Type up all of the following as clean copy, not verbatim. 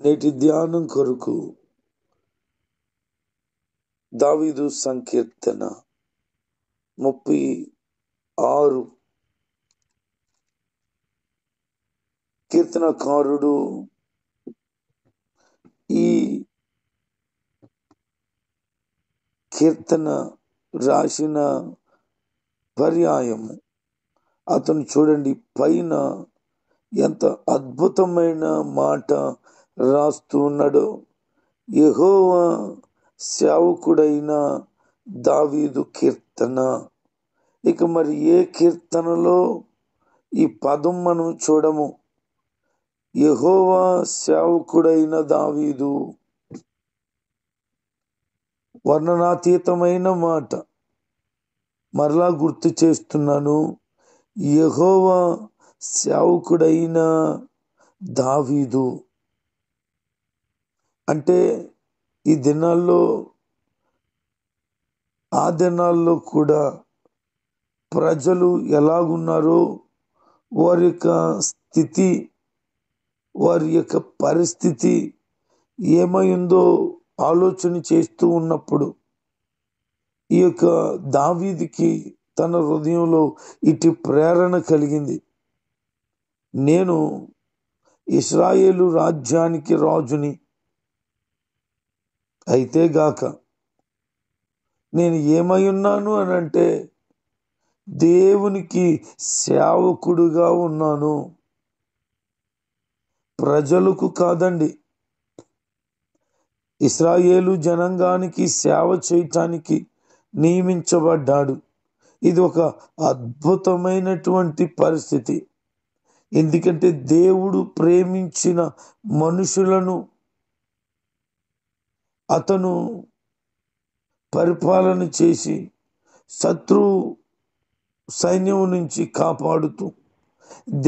నేటి ధ్యానం కొరకు దావీదు సంకీర్తన 36. కీర్తనకారుడు ఈ కీర్తన రాసిన పర్యాయము అతను చూడండి, పైన ఎంత అద్భుతమైన మాట రాస్తూ ఉన్నాడో. యెహోవా సేవకుడైన దావీదు కీర్తన. ఇక మరి ఏ కీర్తనలో ఈ పదం మనం చూడము. యెహోవా సేవకుడైన దావీదు, వర్ణనాతీతమైన మాట. మరలా గుర్తు చేస్తున్నాను, యెహోవా సేవకుడైన దావీదు అంటే ఈ దినాల్లో, ఆ దినాల్లో కూడా ప్రజలు ఎలాగున్నారో, వారి యొక్క స్థితి, వారి యొక్క పరిస్థితి ఏమైందో ఆలోచన చేస్తూ ఉన్నప్పుడు ఈ యొక్క దావీదుకి తన హృదయంలో ఇటు ప్రేరణ కలిగింది. నేను ఇశ్రాయేలు రాజ్యానికి రాజుని అయితే గాక నేను ఏమై ఉన్నాను అని అంటే దేవునికి సేవకుడుగా ఉన్నాను. ప్రజలకు కాదండి, ఇశ్రాయేలు జనాంగానికి సేవ చేయటానికి నియమించబడ్డాడు. ఇది ఒక అద్భుతమైనటువంటి పరిస్థితి. ఎందుకంటే దేవుడు ప్రేమించిన మనుషులను అతను పరిపాలన చేసి శత్రు సైన్యం నుంచి కాపాడుతూ,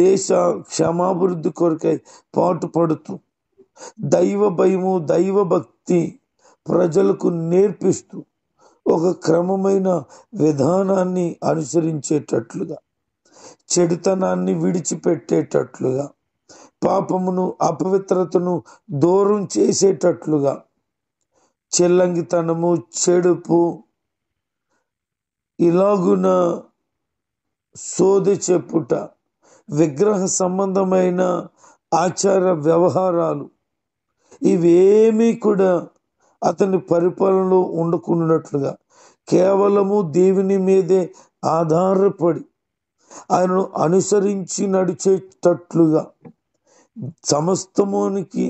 దేశ క్షమాభివృద్ధి కొరకై పాటుపడుతూ, దైవ భయము, దైవ భక్తి ప్రజలకు నేర్పిస్తూ ఒక క్రమమైన విధానాన్ని అనుసరించేటట్లుగా, చెడుతనాన్ని విడిచిపెట్టేటట్లుగా, పాపమును అపవిత్రతను దూరం చేసేటట్లుగా, చెల్లంగితనము, చెడుపు, ఇలాగున సోదె చెప్పుట, విగ్రహ సంబంధమైన ఆచార వ్యవహారాలు ఇవేమీ కూడా అతని పరిపాలనలో ఉండకున్నట్లుగా, కేవలము దేవుని మీదే ఆధారపడి ఆయనను అనుసరించి నడిచేటట్లుగా, సమస్తమునికి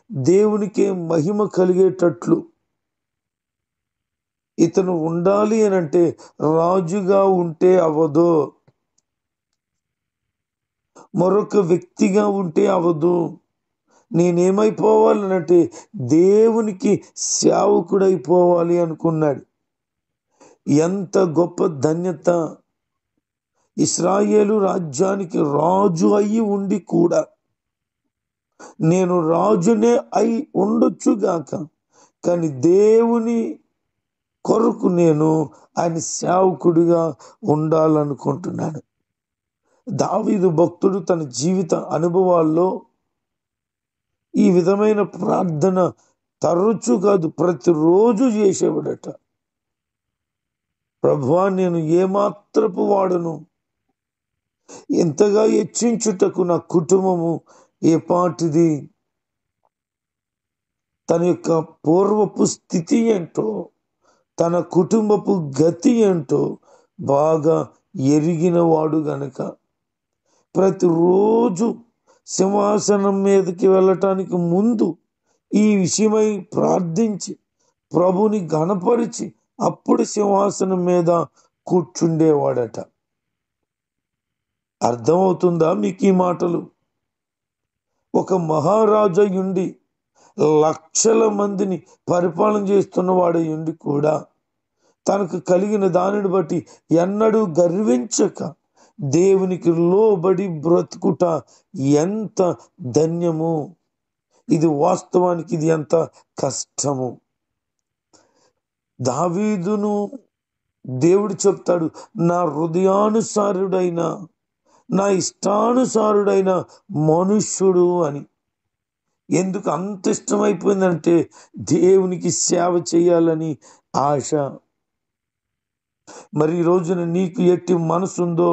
దేవునికే మహిమ కలిగేటట్లు ఇతను ఉండాలి అని అంటే రాజుగా ఉంటే అవ్వదు, మరొక వ్యక్తిగా ఉంటే అవ్వదు. నేనేమైపోవాలనంటే దేవునికి సేవకుడైపోవాలి అనుకున్నాడు. ఎంత గొప్ప ధన్యత! ఇశ్రాయేలు రాజ్యానికి రాజు అయి ఉండి కూడా, నేను రాజునే అయి ఉండొచ్చుగాక, కానీ దేవుని కొరకు నేను ఆయన సేవకుడిగా ఉండాలనుకుంటున్నాను. దావీదు భక్తుడు తన జీవిత అనుభవాల్లో ఈ విధమైన ప్రార్థన తరచు కాదు, ప్రతిరోజు చేసేవాడట. ప్రభువా, నేను ఏమాత్రపు వాడను, ఎంతగా హెచ్చించుటకు నా కుటుంబము ఏ పాటిది, తన యొక్క పూర్వపు స్థితి ఏంటో, తన కుటుంబపు గతి ఏంటో బాగా ఎరిగిన వాడు గనక ప్రతిరోజు సింహాసనం మీదకి వెళ్ళటానికి ముందు ఈ విషయమై ప్రార్థించి ప్రభుని ఘనపరిచి అప్పుడు సింహాసనం మీద కూర్చుండేవాడట. అర్థమవుతుందా మీకు ఈ మాటలు? ఒక మహారాజయుండి లక్షల మందిని పరిపాలన చేస్తున్న వాడయుండి కూడా తనకు కలిగిన దానిని బట్టి ఎన్నడూ గర్వించక దేవునికి లోబడి బ్రతుకుట ఎంత ధన్యము! ఇది వాస్తవానికి ఇది ఎంత కష్టము! దావీదును దేవుడు చెప్తాడు, నా హృదయానుసారుడైన, నా ఇష్టానుసారుడైన మనుష్యుడు అని. ఎందుకు అంత ఇష్టమైపోయిందంటే దేవునికి సేవ చేయాలని ఆశ. మరి ఈ రోజున నీకు ఎట్టి మనసుందో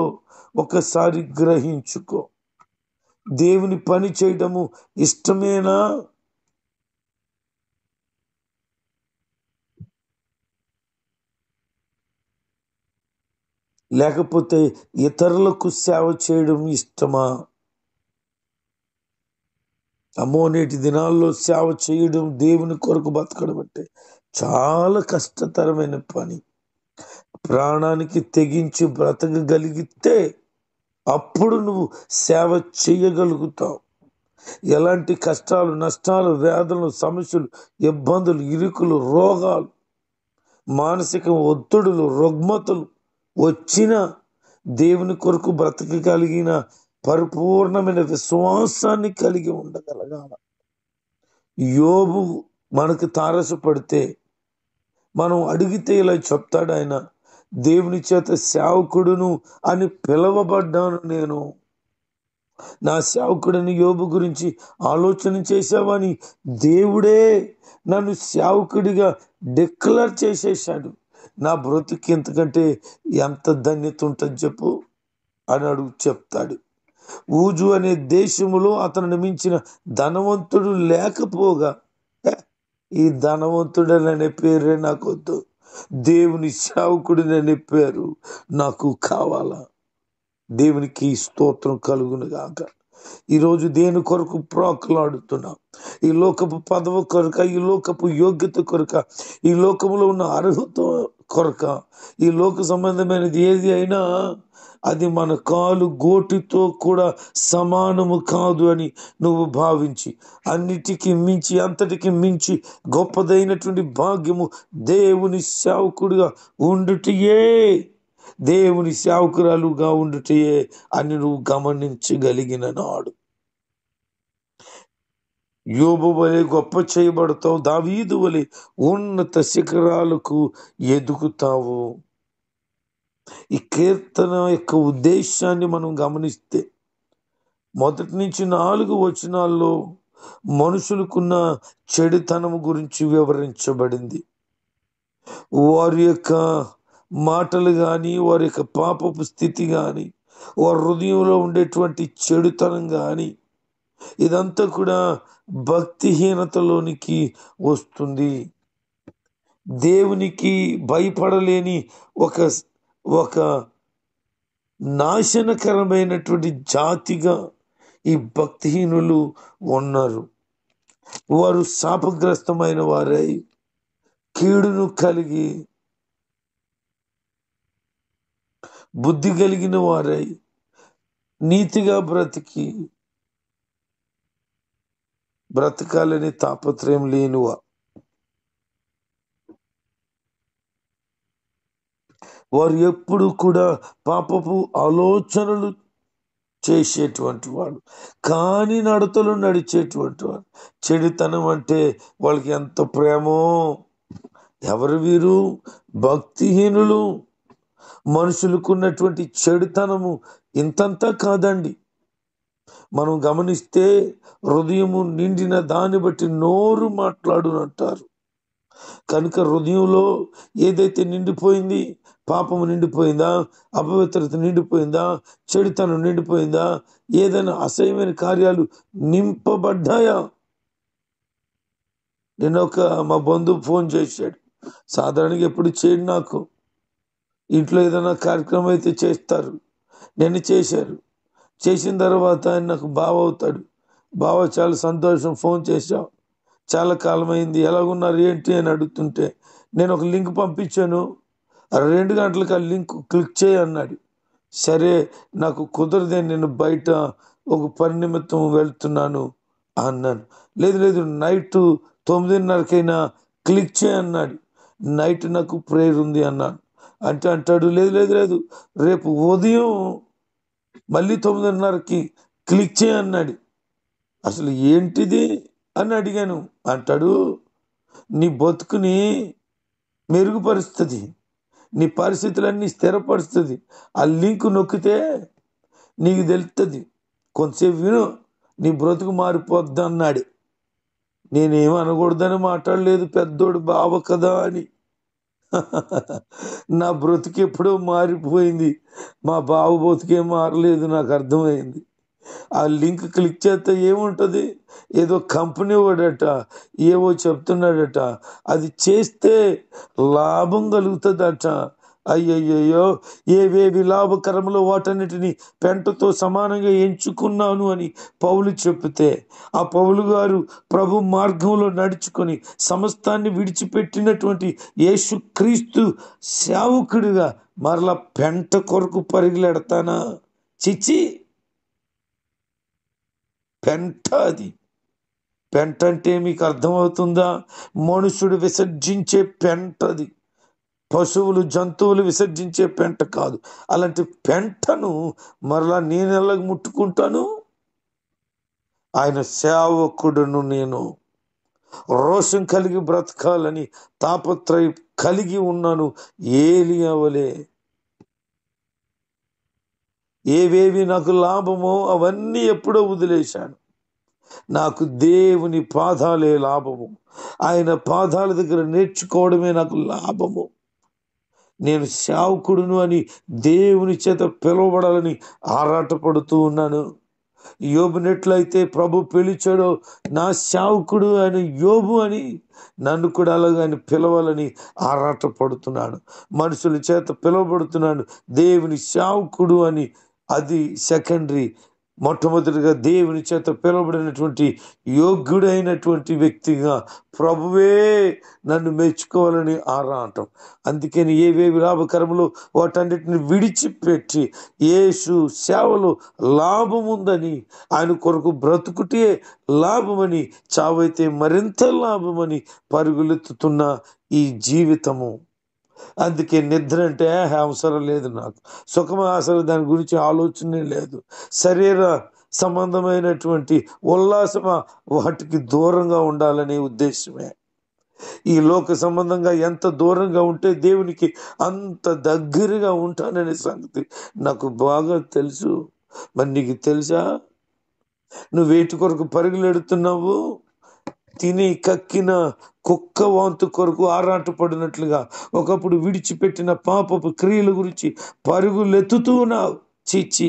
ఒకసారి గ్రహించుకో. దేవుని పని చేయడము ఇష్టమేనా? లేకపోతే ఇతరులకు సేవ చేయడం ఇష్టమా? అమ్మో, నేటి దినాల్లో సేవ చేయడం, దేవుని కొరకు బతకడం అంటే చాలా కష్టతరమైన పని. ప్రాణానికి తెగించి బ్రతకగలిగితే అప్పుడు నువ్వు సేవ చేయగలుగుతావు. ఎలాంటి కష్టాలు, నష్టాలు, వేదనలు, సమస్యలు, ఇబ్బందులు, ఇరుకులు, రోగాలు, మానసిక ఒత్తిడులు, రుగ్మతలు వచ్చిన దేవుని కొరకు బ్రతకగలిగిన పరిపూర్ణమైన విశ్వాసాన్ని కలిగి ఉండగలగాల. యోబు మనకు తారసపడితే మనం అడిగితే ఇలా చెప్తాడు ఆయన, దేవుని చేత సేవకుడును అని పిలవబడ్డాను నేను. నా సేవకుడిని యోబు గురించి ఆలోచన చేశావని దేవుడే నన్ను సేవకుడిగా డిక్లేర్ చేసేసాడు. నా బ్రతుకు ఇంతకంటే ఎంత ధన్యత ఉంటుంది చెప్పు అని చెప్తాడు. ఊజు అనే దేశములో అతను మించిన ధనవంతుడు లేకపోగా, ఈ ధనవంతుడనే పేరే నాకొద్దు, దేవుని సేవకుడిననే పేరు నాకు కావాలా. దేవునికి స్తోత్రం కలుగునుగాక. ఈరోజు దేని కొరకు ప్రోకలాడుతున్నాం? ఈ లోకపు పదవి కొరక, ఈ లోకపు యోగ్యత కొరక, ఈ లోకంలో ఉన్న అర్హత కొరక? ఈ లోక సంబంధమైనది ఏది అయినా అది మన కాలు గోటితో కూడా సమానము కాదు అని నువ్వు భావించి, అన్నిటికీ మించి, అంతటికి మించి గొప్పదైనటువంటి భాగ్యము దేవుని సేవకుడిగా ఉండుటయే, దేవుని సేవకురాలుగా ఉండుటయే అని నువ్వు గమనించగలిగిన నాడు యోబు వలె గొప్ప చేయబడతావు. దావీదు వలె ఉన్నత శిఖరాలకు ఎదుగుతావు. ఈ కీర్తన యొక్క ఉద్దేశాన్ని మనం గమనిస్తే 1 నుంచి 4 వచనాల్లో మనుషులకున్న చెడుతనము గురించి వివరించబడింది. వారి యొక్క మాటలు కానీ, వారి యొక్క పాపపు స్థితి కానీ, వారి హృదయంలో ఉండేటువంటి చెడుతనం కానీ, ఇదంతా కూడా భక్తిహీనతలోనికి వస్తుంది. దేవునికి భయపడలేని ఒక ఒక నాశనకరమైనటువంటి జాతిగా ఈ భక్తిహీనులు ఉన్నారు. వారు శాపగ్రస్తమైన వారై, కీడును కలిగి, బుద్ధి కలిగిన వారై, నీతిగా బ్రతకాలని తాపత్రయం లేనివా. వారు ఎప్పుడు కూడా పాపపు ఆలోచనలు చేసేటువంటి వాడు, కాని నడతలు నడిచేటువంటి వాడు. చెడుతనం అంటే వాళ్ళకి ఎంత ప్రేమో. ఎవరు వీరు? భక్తిహీనులు. మనుషులకున్నటువంటి చెడుతనము ఇంతంతా కాదండి. మనం గమనిస్తే హృదయము నిండిన దాన్ని బట్టి నోరు మాట్లాడునంటారు. కనుక హృదయంలో ఏదైతే నిండిపోయింది, పాపము నిండిపోయిందా, అపవిత్రత నిండిపోయిందా, చెడుతనం నిండిపోయిందా, ఏదైనా అసహ్యమైన కార్యాలు నింపబడ్డాయా? నేను మా బంధువు ఫోన్ చేశాడు. సాధారణంగా ఎప్పుడు చేయడు నాకు. ఇంట్లో ఏదైనా కార్యక్రమం అయితే చేస్తారు. నేను చేశారు. చేసిన తర్వాత ఆయన నాకు బావ అవుతాడు. బావ, చాలా సంతోషం, ఫోన్ చేశావు, చాలా కాలమైంది, ఎలాగున్నారు ఏంటి అని అడుగుతుంటే నేను ఒక లింక్ పంపించాను, 2 గంటలకు ఆ లింక్ క్లిక్ చేయి అన్నాడు. సరే, నాకు కుదరదే, నేను బయట ఒక పని నిమిత్తం వెళ్తున్నాను అన్నాను. లేదు నైట్ 9:30కైనా క్లిక్ చేయి అన్నాడు. నైట్ నాకు ప్రేయర్ ఉంది అన్నాను. అంటాడు, లేదు రేపు ఉదయం మళ్ళీ 9:30కి క్లిక్ చేయి అన్నాడు. అసలు ఏంటిది అని అడిగాను. అంటాడు, నీ బతుకుని మెరుగుపరుస్తుంది, నీ పరిస్థితులన్నీ స్థిరపరుస్తుంది, ఆ లింక్ నొక్కితే నీకు తెలుస్తుంది, కొంతసేపు విను, నీ బ్రతుకు మారిపోద్ది అన్నాడు. నేనేం అనకూడదని మాట్లాడలేదు, పెద్దోడు బావ కదా అని. నా బ్రతుకు ఎప్పుడో మారిపోయింది, మా బావ బ్రతుకేం మారలేదు. నాకు అర్థమైంది. ఆ లింక్ క్లిక్ చేస్తే ఏముంటుంది? ఏదో కంపెనీ వాడట ఏవో చెప్తున్నాడట, అది చేస్తే లాభం కలుగుతుందట. అయ్యయ్యో, ఏవేవి లాభకరములో వాటన్నిటిని పెంటతో సమానంగా ఎంచుకున్నాను అని పౌలు చెప్తే, ఆ పౌలు గారు ప్రభు మార్గంలో నడుచుకొని సమస్తాన్ని విడిచిపెట్టినటువంటి యేసుక్రీస్తు సేవకుడిగా మరలా పెంట కొరకు పరిగెడతానా? చిచి, పెంట అది. పెంట అంటే మీకు అర్థమవుతుందా? మనుషుడు విసర్జించే పెంటది, పశువులు జంతువులు విసర్జించే పెంట కాదు. అలాంటి పెంటను మరలా నేను ఎలాగ ముట్టుకుంటాను? ఆయన సేవకుడును నేను. రోషం కలిగి బ్రతకాలని తాపత్రయం కలిగి ఉన్నాను. ఏలియా వలె ఏవేవి నాకు లాభమో అవన్నీ ఎప్పుడో వదిలేశాను. నాకు దేవుని పాదాలే లాభము, ఆయన పాదాల దగ్గర నేర్చుకోవడమే నాకు లాభము. నేను సేవకుడును అని దేవుని చేత పిలువబడాలని ఆరాటపడుతూ ఉన్నాను. యోబునెట్లయితే ప్రభు పిలిచాడో, నా సేవకుడు ఆయన యోబు అని నన్ను కూడా అలాగే ఆయన పిలవాలని ఆరాటపడుతున్నాను. మనుషుల చేత పిలువబడుతున్నాను దేవుని సేవకుడు అని, అది సెకండరీ. మొట్టమొదటిగా దేవుని చేత పిలువబడినటువంటి యోగ్యుడైనటువంటి వ్యక్తిగా ప్రభువే నన్ను మెచ్చుకోవాలని ఆరాటం. అందుకని ఏవేవి లాభకరములు వాటన్నిటిని విడిచిపెట్టి యేసు సేవలో లాభం ఉందని, ఆయన కొరకు బ్రతుకుటే లాభమని, చావైతే మరింత లాభమని పరుగులెత్తుతున్న ఈ జీవితము. అందుకే నిద్ర అంటే అవసరం లేదు, నాకు సుఖం అసలు దాని గురించి ఆలోచనే లేదు. శరీర సంబంధమైనటువంటి ఉల్లాసమా వాటికి దూరంగా ఉండాలనే ఉద్దేశమే. ఈ లోక సంబంధంగా ఎంత దూరంగా ఉంటే దేవునికి అంత దగ్గరగా ఉంటాననే సంగతి నాకు బాగా తెలుసు. మరి నీకు తెలుసా? నువ్వు వేటి కొరకు పరుగులెడుతున్నావు? తిని కక్కిన కుక్క వాంతు కొరకు ఆరాటపడినట్లుగా ఒకప్పుడు విడిచిపెట్టిన పాపపు క్రియల గురించి పరుగులెత్తుతూ ఉన్నావు. చిచ్చి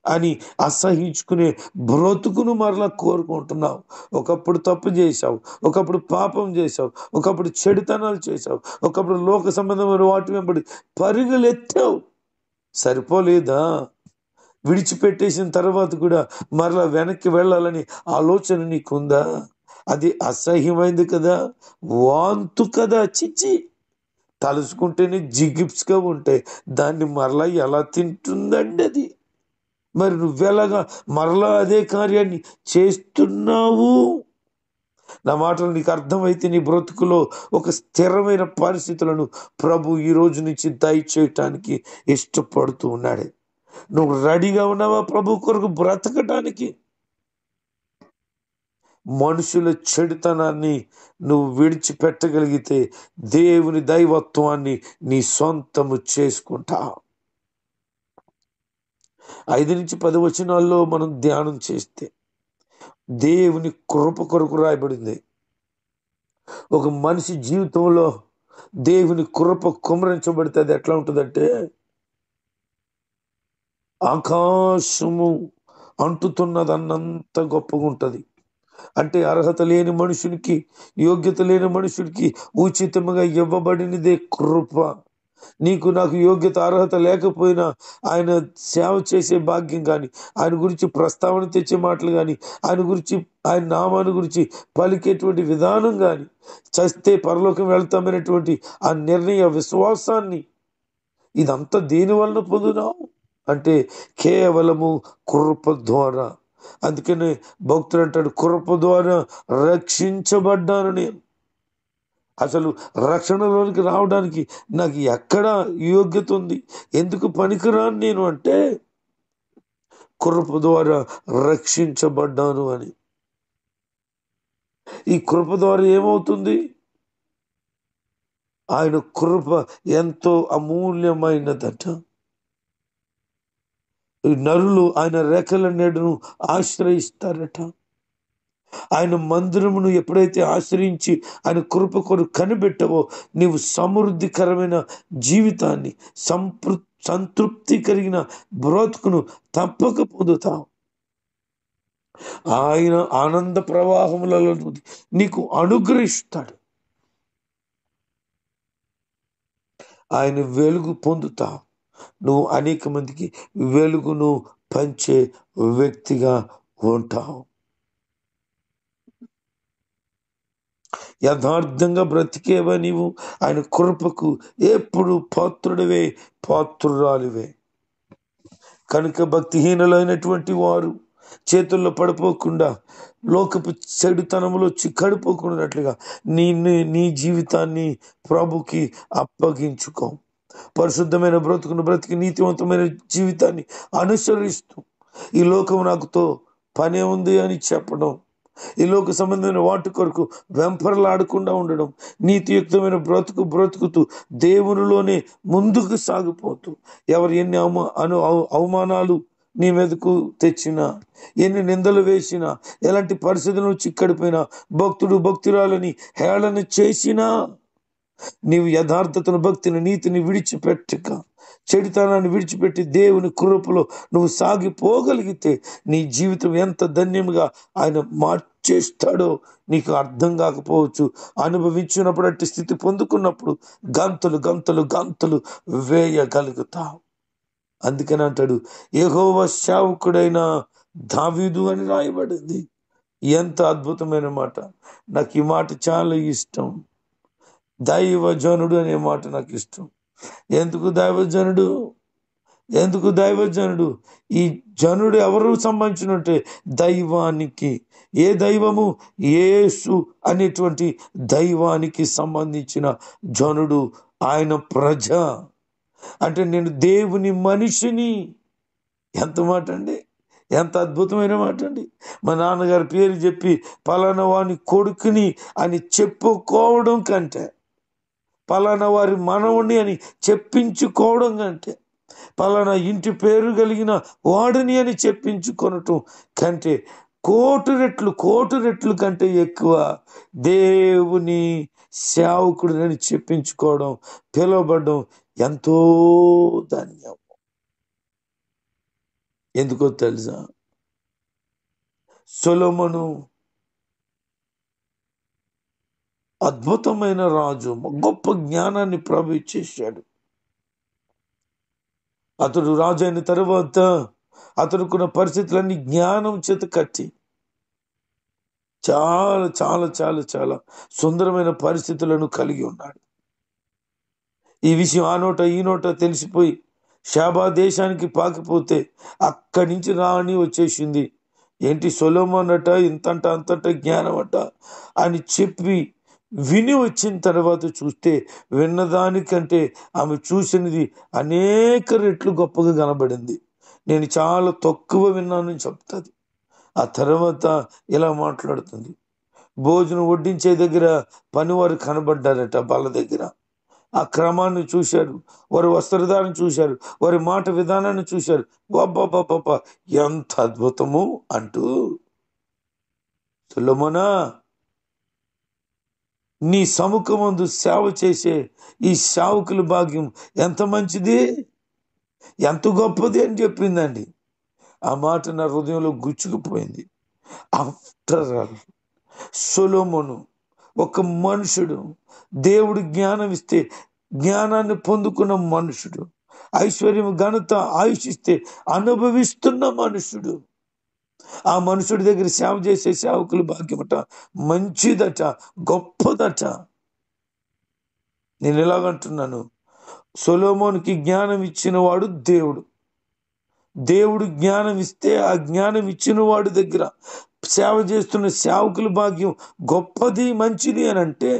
అని అసహించుకునే బ్రతుకును మరలా కోరుకుంటున్నావు. ఒకప్పుడు తప్పు చేశావు, ఒకప్పుడు పాపం చేశావు, ఒకప్పుడు చెడుతనాలు చేశావు, ఒకప్పుడు లోక సంబంధమైన వాటి వెంబడి పరుగులెత్తావు. సరిపోలేదా? విడిచిపెట్టేసిన తర్వాత కూడా మరలా వెనక్కి వెళ్ళాలని ఆలోచన నీకుందా? అది అసహ్యమైంది కదా, వాంతు కదా, చిచ్చి. తలుసుకుంటేనే జిగిప్స్గా ఉంటాయి, దాన్ని మరలా ఎలా తింటుందండి అది? మరి నువ్వెలాగా మరలా అదే కార్యాన్ని చేస్తున్నావు? నా మాటలు నీకు అర్థమైతే నీ బ్రతుకులో ఒక స్థిరమైన పరిస్థితులను ప్రభు ఈ రోజు నుంచి దయచేయటానికి ఇష్టపడుతూ ఉన్నాడే. నువ్వు రెడీగా ఉన్నావా ప్రభు కొరకు బ్రతకటానికి? మనుషుల చెడుతనాన్ని నువ్వు విడిచిపెట్టగలిగితే దేవుని దైవత్వాన్ని నీ సొంతము చేసుకుంటా. 5-10 వచనాల్లో మనం ధ్యానం చేస్తే దేవుని కృప కొరకు రాయబడింది. ఒక మనిషి జీవితంలో దేవుని కృప కుమ్మరించబడితే అది ఎట్లా ఉంటుందంటే, ఆకాశము అంటుతున్నదన్నంత గొప్పగా ఉంటుంది. అంటే అర్హత లేని మనుషునికి, యోగ్యత లేని మనుషుడికి ఉచితముగా ఇవ్వబడినదే కృప. నీకు నాకు యోగ్యత అర్హత లేకపోయినా ఆయన సేవ చేసే భాగ్యం కానీ, ఆయన గురించి ప్రస్తావన తెచ్చే మాటలు కానీ, ఆయన గురించి, ఆయన నామాన్ని గురించి పలికేటువంటి విధానం కానీ, చస్తే పరలోకం వెళ్తామనేటువంటి ఆ నిర్ణయ విశ్వాసాన్ని, ఇదంతా దేని వలన పొందుదాం అంటే కేవలము కృప ద్వారా. అందుకనే భక్తుడు అంటాడు, కృప ద్వారా రక్షించబడ్డాను నేను. అసలు రక్షణలోనికి రావడానికి నాకు ఎక్కడ యోగ్యత ఉంది, ఎందుకు పనికిరాను నేను అంటే, కృప ద్వారా రక్షించబడ్డాను అని. ఈ కృప ద్వారా ఏమవుతుంది? ఆయన కృప ఎంతో అమూల్యమైనదట. నరులు ఆయన రెక్కల నీడను ఆశ్రయిస్తారట. ఆయన మందిరమును ఎప్పుడైతే ఆశ్రయించి ఆయన కృప కొరకు కనిపెట్టవో, నీవు సమృద్ధికరమైన జీవితాన్ని, సంతృప్తి కలిగిన బ్రతుకును తప్పక పొందుతావు. ఆయన ఆనంద ప్రవాహములలో నీకు అనుగ్రహిస్తాడు. ఆయన వెలుగు పొందుతావు. నువ్వు అనేక మందికి వెలుగును పంచే వ్యక్తిగా ఉంటావు. యథార్థంగా బ్రతికేవా నీవు ఆయన కృపకు ఎప్పుడు పాత్రుడివే, పాత్రురాలివే. కనుక భక్తిహీనులైనటువంటి వారు చేతుల్లో పడిపోకుండా, లోకపు చెడుతనములో చిక్కడిపోకున్నట్లుగా నీ జీవితాన్ని ప్రభుకి అప్పగించుకో. పరిశుద్ధమైన బ్రతుకును బ్రతికి నీతివంతమైన జీవితాన్ని అనుసరిస్తూ, ఈ లోకం నాకుతో పనే ఉంది అని చెప్పడం, ఈ లోక సంబంధమైన వాటి కొరకు వెంపర్లాడకుండా ఉండడం, నీతియుక్తమైన బ్రతుకుతూ దేవునిలోనే ముందుకు సాగిపోతూ, ఎవరు ఎన్ని అవమానాలు నీ మీదకు తెచ్చినా, ఎన్ని నిందలు వేసినా, ఎలాంటి పరిస్థితులను చిక్కడిపోయినా, భక్తురాలని హేళన చేసినా, నీవు యథార్థతను, భక్తిని, నీతిని విడిచిపెట్టక, చెడుతనాన్ని విడిచిపెట్టి దేవుని కృపలో నువ్వు సాగిపోగలిగితే నీ జీవితం ఎంత ధన్యంగా ఆయన మార్చేస్తాడో నీకు అర్థం కాకపోవచ్చు. అనుభవించినప్పుడు, అట్టి స్థితి పొందుకున్నప్పుడు గంతులు గంతులు గంతులు వేయగలుగుతావు. అందుకని అంటాడు, యెహోవా సేవకుడైన దావీదు అని రాయబడింది. ఎంత అద్భుతమైన మాట! నాకు ఈ మాట చాలా ఇష్టం. దైవజనుడు అనే మాట నాకు ఇష్టం. ఎందుకు దైవజనుడు? ఈ జనుడు ఎవరు సంబంధించినట్టే దైవానికి. ఏ దైవము? యేసు అనేటువంటి దైవానికి సంబంధించిన జనుడు. ఆయన ప్రజ అంటే నేను దేవుని మనిషిని. ఎంత మాట అండి! ఎంత అద్భుతమైన మాట అండి! మా నాన్నగారి పేరు చెప్పి పలానా వాని కొడుకుని అని చెప్పుకోవడం కంటే, పలానా వారి మనవుని అని చెప్పించుకోవడం కంటే, పలానా ఇంటి పేరు కలిగిన వాడిని అని చెప్పించుకొనటం కంటే కోటి రెట్లు కంటే ఎక్కువ దేవుని సేవకుడిని చెప్పించుకోవడం, పిలువబడడం ఎంతో ధన్యం. ఎందుకో తెలుసా? సొలొమోను అద్భుతమైన రాజు, గొప్ప జ్ఞానాన్ని ప్రభు ఇచ్చేశాడు. అతడు రాజు అయిన తర్వాత అతడుకున్న పరిస్థితులన్నీ జ్ఞానం చేత కట్టి చాలా చాలా చాలా చాలా సుందరమైన పరిస్థితులను కలిగి ఉన్నాడు. ఈ విషయం ఆ నోట ఈ నోట తెలిసిపోయి షాబా దేశానికి పాకిపోతే అక్కడి నుంచి రాని వచ్చేసింది. ఏంటి సొలొమోన్ అట అంతట జ్ఞానం అట అని చెప్పి విని వచ్చిన తర్వాత చూస్తే విన్నదానికంటే ఆమె చూసినది అనేక రెట్లు గొప్పగా కనబడింది. నేను చాలా తక్కువ విన్నానని చెప్తుంది. ఆ తర్వాత ఇలా మాట్లాడుతుంది. భోజనం వడ్డించే దగ్గర పనివారు కనబడ్డారట. బల్ల దగ్గర ఆ క్రమాన్ని చూశారు, వారి వస్త్రధారణ చూశారు, వారి మాట విధానాన్ని చూశారు. బాబా ఎంత అద్భుతము అంటూ, సొలొమోనా, నీ సముఖమందు సేవ చేసే ఈ సేవకుల భాగ్యం ఎంత మంచిది, ఎంత గొప్పది అని చెప్పిందండి. ఆ మాట నా హృదయంలో గుచ్చుకుపోయింది. ఆఫ్టర్ ఆల్ సొలొమోను ఒక మనుషుడు, దేవుడు జ్ఞానం ఇస్తే జ్ఞానాన్ని పొందుకున్న మనుషుడు, ఐశ్వర్యం, ఘనత, ఆయుష్ ఇస్తే అనుభవిస్తున్న మనుషుడు. ఆ మనుషుడి దగ్గర సేవ చేసే సేవకుల భాగ్యమట మంచిదట, గొప్పదట. నేను ఎలాగంటున్నాను, సొలొమోనుకి జ్ఞానం ఇచ్చిన వాడు దేవుడు జ్ఞానం ఇస్తే ఆ జ్ఞానం ఇచ్చిన వాడి దగ్గర సేవ చేస్తున్న సేవకుల భాగ్యం గొప్పది, మంచిది అని అంటే,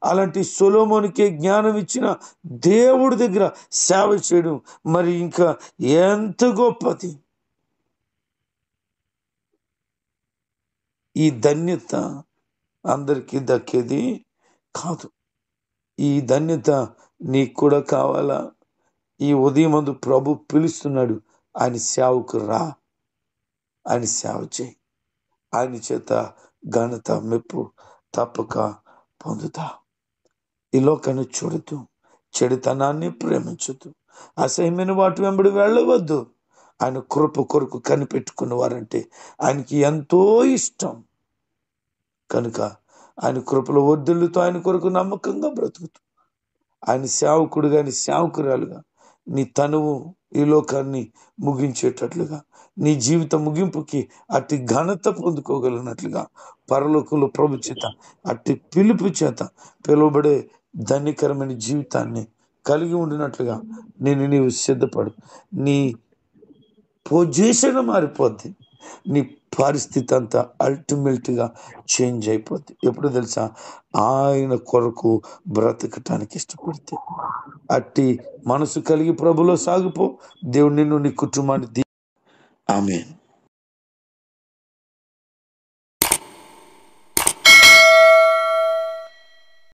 అలాంటి సొలొమోనుకే జ్ఞానం ఇచ్చిన దేవుడి దగ్గర సేవ చేయడం మరి ఇంకా ఎంత గొప్పది. ఈ ధన్యత అందరికీ దక్కేది కాదు. ఈ ధన్యత నీకు కూడా కావాలా? ఈ ఉదయం అందు ప్రభు పిలుస్తున్నాడు, ఆయన సేవకు రా, ఆయన సేవ చేయి, ఆయన చేత ఘనత, మెప్పు తప్పక పొందుతా. ఈ లోకాన్ని చూడదు, చెడుతనాన్ని ప్రేమించదు, అసహ్యమైన వాటి వెంబడి వెళ్ళవద్దు. ఆయన కృప కొరకు కనిపెట్టుకున్న వారంటే ఆయనకి ఎంతో ఇష్టం. కనుక ఆయన కృపలో వర్ధిల్లుతూ ఆయన కొరకు నమ్మకంగా బ్రతుకుతూ ఆయన సేవకుడుగా, ఆయన సేవకురాలుగా నీ తనువు ఈ లోకాన్ని ముగించేటట్లుగా, నీ జీవిత ముగింపుకి అట్టి ఘనత పొందుకోగలిగినట్లుగా, పరలోకంలో ప్రభు చేత అట్టి పిలుపు చేత పిలువబడే ధన్యకరమైన జీవితాన్ని కలిగి ఉండినట్లుగా నీవు సిద్ధపడు. నీ పొజిషన్ మారిపోద్ది, నీ పరిస్థితి అంతా అల్టిమేట్గా చేంజ్ అయిపోద్ది. ఎప్పుడు తెలుసా? ఆయన కొరకు బ్రతకటానికి ఇష్టపడితే. అట్టి మనసు కలిగి ప్రభులో సాగిపో. దేవుడు నిన్ను, నీ కుటుంబాన్ని ఆమేన్.